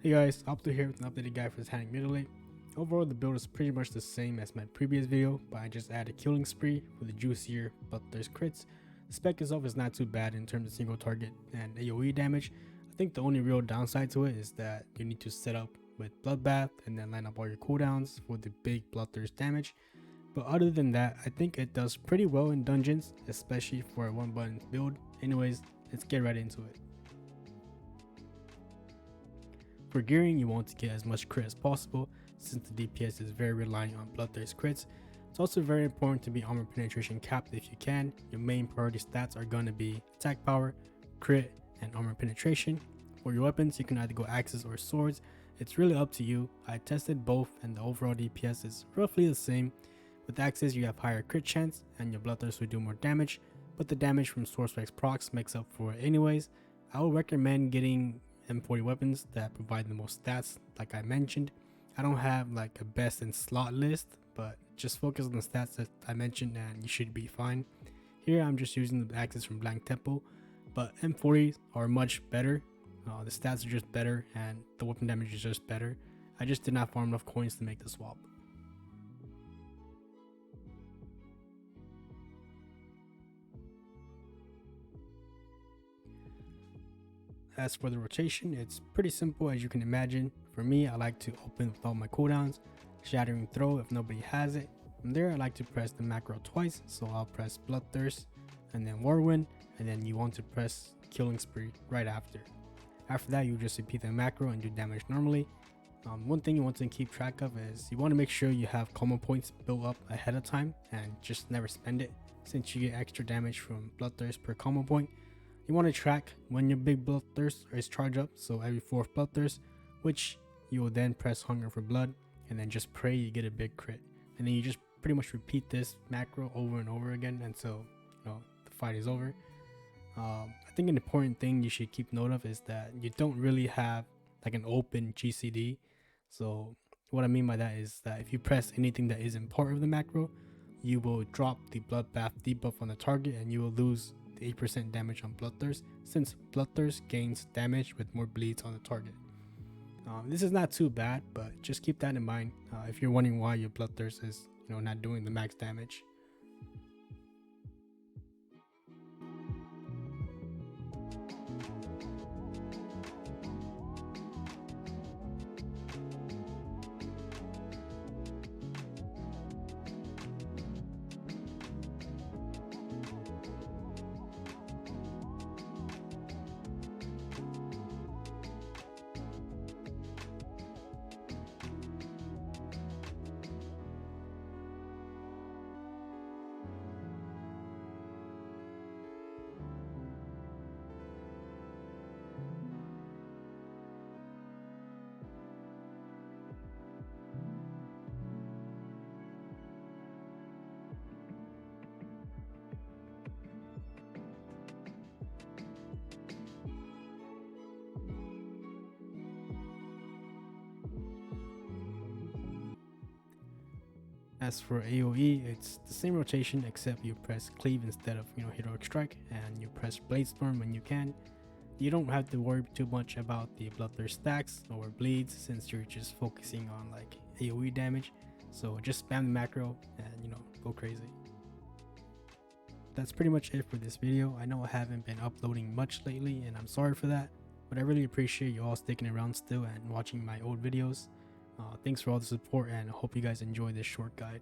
Hey guys, Opto here with an updated guide for Titanic Mutilate. Overall, the build is pretty much the same as my previous video, but I just added Killing Spree for the juicier bloodthirst crits. The spec itself is not too bad in terms of single target and AoE damage. I think the only real downside to it is that you need to set up with Bloodbath and then line up all your cooldowns for the big bloodthirst damage. But other than that, I think it does pretty well in dungeons, especially for a one button build. Anyways, let's get right into it. For gearing, you want to get as much crit as possible since the DPS is very reliant on bloodthirst crits. It's also very important to be armor penetration capped if you can. Your main priority stats are going to be attack power, crit, and armor penetration. For your weapons, you can either go axes or swords. It's really up to you. I tested both and the overall DPS is roughly the same. With axes, you have higher crit chance and your bloodthirst will do more damage, but the damage from sword strikes procs makes up for it anyways. I would recommend getting M40 weapons that provide the most stats. Like I mentioned, I don't have like a best in slot list, but just focus on the stats that I mentioned and you should be fine. Here I'm just using the axes from Blank Temple, but M40s are much better. The stats are just better and the weapon damage is just better. I just did not farm enough coins to make the swap. As for the rotation, it's pretty simple as you can imagine. For me, I like to open with all my cooldowns, shattering throw if nobody has it. From there, I like to press the macro twice, so I'll press bloodthirst and then whirlwind, and then you want to press killing spree right after. After that, you just repeat the macro and do damage normally. One thing you want to keep track of is you want to make sure you have combo points built up ahead of time and just never spend it, since you get extra damage from bloodthirst per combo point. You want to track when your big bloodthirst is charged up, so every 4th bloodthirst, which you will then press hunger for blood and then just pray you get a big crit, and then you just pretty much repeat this macro over and over again until the fight is over. I think an important thing you should keep note of is that you don't really have like an open GCD. So what I mean by that is that if you press anything that isn't part of the macro, you will drop the bloodbath debuff on the target and you will lose 8% damage on bloodthirst, since bloodthirst gains damage with more bleeds on the target. This is not too bad, but just keep that in mind if you're wondering why your bloodthirst is not doing the max damage. As for AoE, it's the same rotation except you press cleave instead of heroic strike, and you press blade storm when you can. You don't have to worry too much about the bloodthirst stacks or bleeds since you're just focusing on like AoE damage. So just spam the macro and go crazy. That's pretty much it for this video. I know I haven't been uploading much lately and I'm sorry for that, but I really appreciate you all sticking around still and watching my old videos. Thanks for all the support and I hope you guys enjoy this short guide.